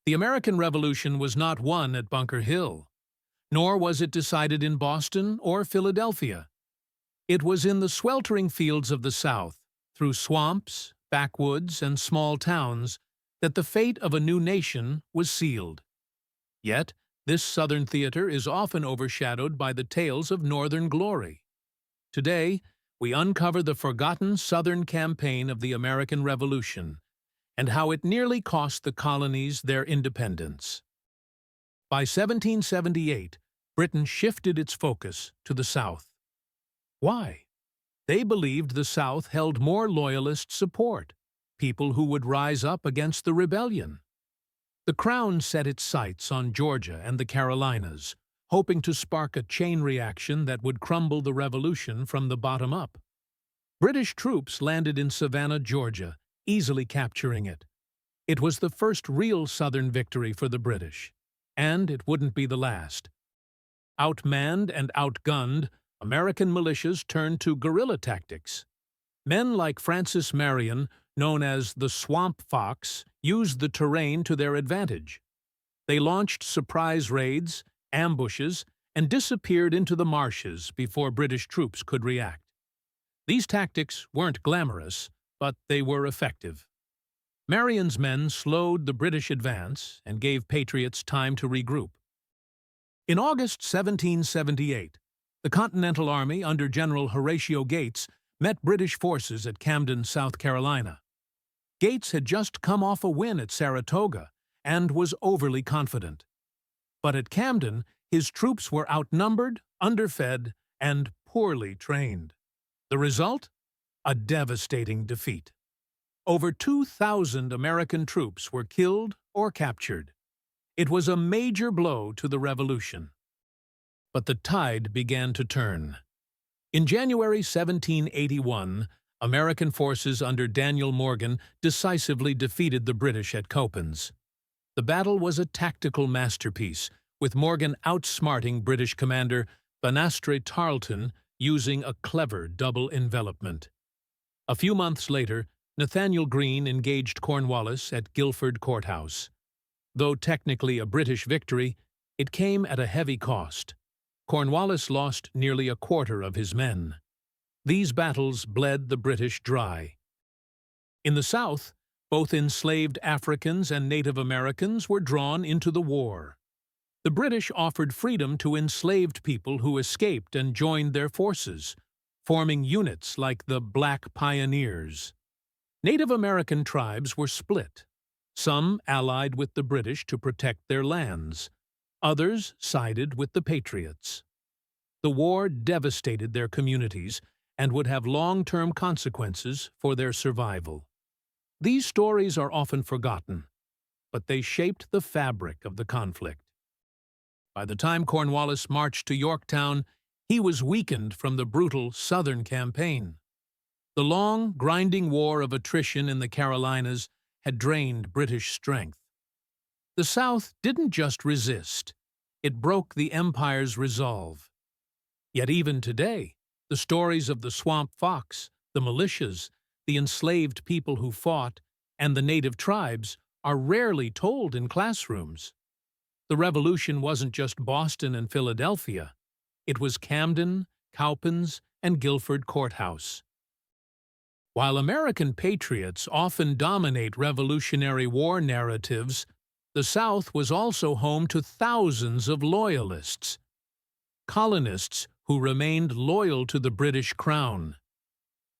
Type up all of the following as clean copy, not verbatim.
The American Revolution was not won at Bunker Hill, nor was it decided in Boston or Philadelphia. It was in the sweltering fields of the South, through swamps, backwoods, and small towns, that the fate of a new nation was sealed. Yet, this Southern theater is often overshadowed by the tales of Northern glory. Today, we uncover the forgotten Southern campaign of the American Revolution and how it nearly cost the colonies their independence. By 1778, Britain shifted its focus to the South. Why? They believed the South held more Loyalist support, people who would rise up against the rebellion. The Crown set its sights on Georgia and the Carolinas, hoping to spark a chain reaction that would crumble the revolution from the bottom up. British troops landed in Savannah, Georgia, easily capturing it. It was the first real Southern victory for the British, and it wouldn't be the last. Outmanned and outgunned, American militias turned to guerrilla tactics. Men like Francis Marion, known as the Swamp Fox, used the terrain to their advantage. They launched surprise raids, ambushes, and disappeared into the marshes before British troops could react. These tactics weren't glamorous, but they were effective. Marion's men slowed the British advance and gave patriots time to regroup. In August 1778, the Continental Army under General Horatio Gates met British forces at Camden, South Carolina. Gates had just come off a win at Saratoga and was overly confident. But at Camden, his troops were outnumbered, underfed, and poorly trained. The result? A devastating defeat. Over 2,000 American troops were killed or captured. It was a major blow to the Revolution. But the tide began to turn. In January 1781, American forces under Daniel Morgan decisively defeated the British at Cowpens. The battle was a tactical masterpiece, with Morgan outsmarting British commander Banastre Tarleton using a clever double envelopment. A few months later, Nathaniel Greene engaged Cornwallis at Guilford Courthouse. Though technically a British victory, it came at a heavy cost. Cornwallis lost nearly a quarter of his men. These battles bled the British dry. In the South, both enslaved Africans and Native Americans were drawn into the war. The British offered freedom to enslaved people who escaped and joined their forces, forming units like the Black Pioneers. Native American tribes were split. Some allied with the British to protect their lands. Others sided with the Patriots. The war devastated their communities and would have long-term consequences for their survival. These stories are often forgotten, but they shaped the fabric of the conflict. By the time Cornwallis marched to Yorktown, he was weakened from the brutal Southern campaign. The long, grinding war of attrition in the Carolinas had drained British strength. The South didn't just resist, it broke the Empire's resolve. Yet even today, the stories of the Swamp Fox, the militias, the enslaved people who fought, and the native tribes are rarely told in classrooms. The Revolution wasn't just Boston and Philadelphia. It was Camden, Cowpens, and Guilford Courthouse. While American patriots often dominate Revolutionary War narratives, the South was also home to thousands of Loyalists, colonists who remained loyal to the British Crown.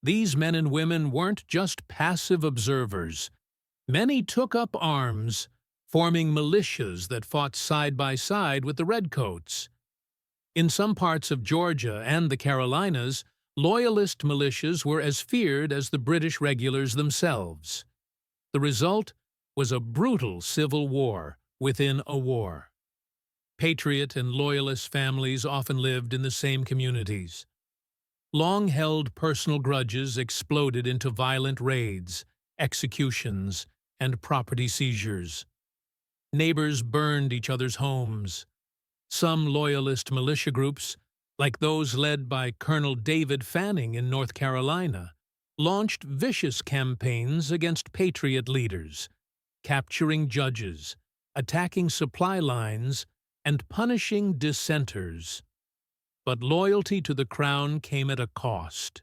These men and women weren't just passive observers. Many took up arms, forming militias that fought side by side with the Redcoats. In some parts of Georgia and the Carolinas, Loyalist militias were as feared as the British regulars themselves. The result was a brutal civil war within a war. Patriot and Loyalist families often lived in the same communities. Long-held personal grudges exploded into violent raids, executions, and property seizures. Neighbors burned each other's homes. Some Loyalist militia groups, like those led by Colonel David Fanning in North Carolina, launched vicious campaigns against Patriot leaders, capturing judges, attacking supply lines, and punishing dissenters. But loyalty to the crown came at a cost.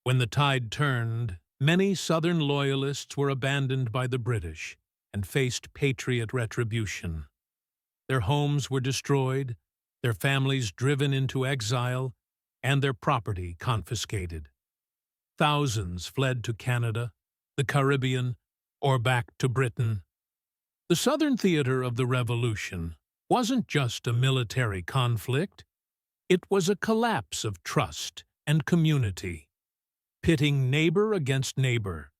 When the tide turned, many Southern Loyalists were abandoned by the British and faced Patriot retribution. Their homes were destroyed, their families driven into exile, and their property confiscated. Thousands fled to Canada, the Caribbean, or back to Britain. The Southern theater of the Revolution wasn't just a military conflict, it was a collapse of trust and community, pitting neighbor against neighbor.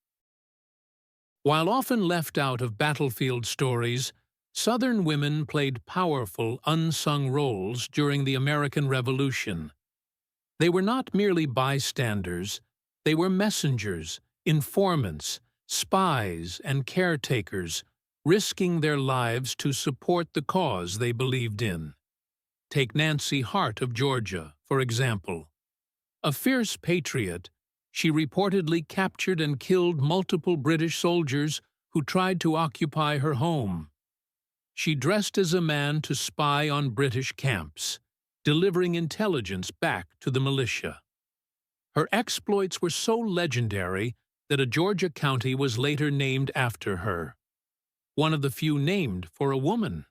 While often left out of battlefield stories, Southern women played powerful, unsung roles during the American Revolution. They were not merely bystanders, they were messengers, informants, spies, and caretakers, risking their lives to support the cause they believed in. Take Nancy Hart of Georgia, for example. A fierce patriot, she reportedly captured and killed multiple British soldiers who tried to occupy her home. She dressed as a man to spy on British camps, delivering intelligence back to the militia. Her exploits were so legendary that a Georgia county was later named after her, one of the few named for a woman.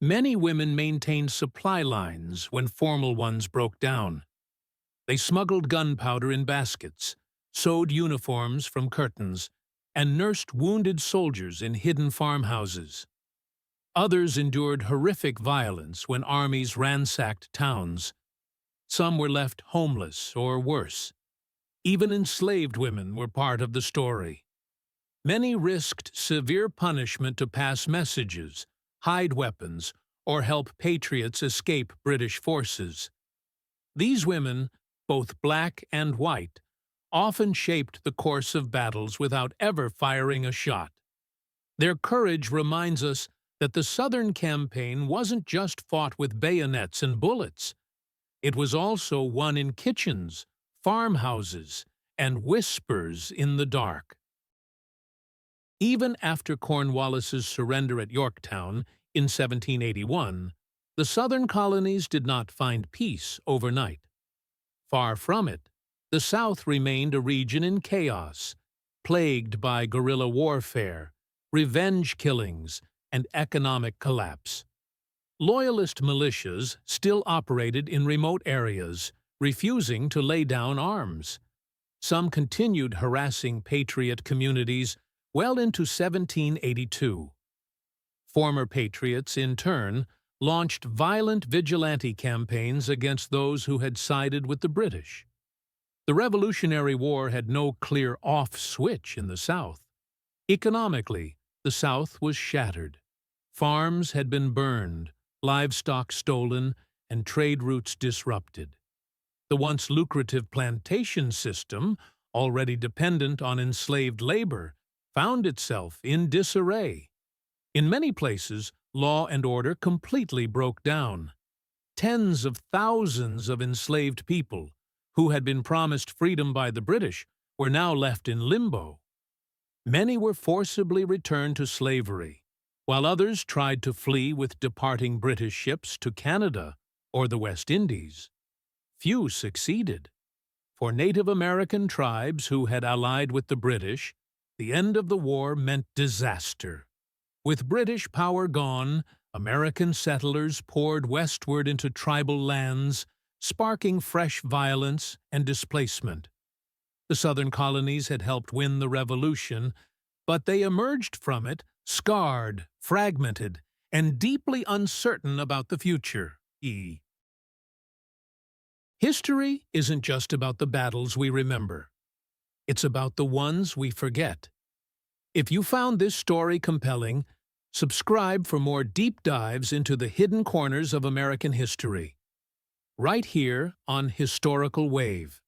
Many women maintained supply lines when formal ones broke down. They smuggled gunpowder in baskets, sewed uniforms from curtains, and nursed wounded soldiers in hidden farmhouses. Others endured horrific violence when armies ransacked towns. Some were left homeless or worse. Even enslaved women were part of the story. Many risked severe punishment to pass messages, hide weapons, or help patriots escape British forces. These women, both black and white, often shaped the course of battles without ever firing a shot. Their courage reminds us that the Southern campaign wasn't just fought with bayonets and bullets. It was also won in kitchens, farmhouses, and whispers in the dark. Even after Cornwallis's surrender at Yorktown in 1781, the Southern colonies did not find peace overnight. Far from it, the South remained a region in chaos, plagued by guerrilla warfare, revenge killings, and economic collapse. Loyalist militias still operated in remote areas, refusing to lay down arms. Some continued harassing patriot communities well into 1782. Former patriots, in turn, launched violent vigilante campaigns against those who had sided with the British. The Revolutionary War had no clear off switch in the South. Economically, the South was shattered. Farms had been burned, livestock stolen, and trade routes disrupted. The once lucrative plantation system, already dependent on enslaved labor, found itself in disarray. In many places, law and order completely broke down. Tens of thousands of enslaved people, who had been promised freedom by the British, were now left in limbo. Many were forcibly returned to slavery, while others tried to flee with departing British ships to Canada or the West Indies. Few succeeded. For Native American tribes who had allied with the British, the end of the war meant disaster. With British power gone, American settlers poured westward into tribal lands, sparking fresh violence and displacement. The Southern colonies had helped win the Revolution, but they emerged from it scarred, fragmented, and deeply uncertain about the future. History isn't just about the battles we remember. It's about the ones we forget. If you found this story compelling, subscribe for more deep dives into the hidden corners of American history. Right here on Historical Wave.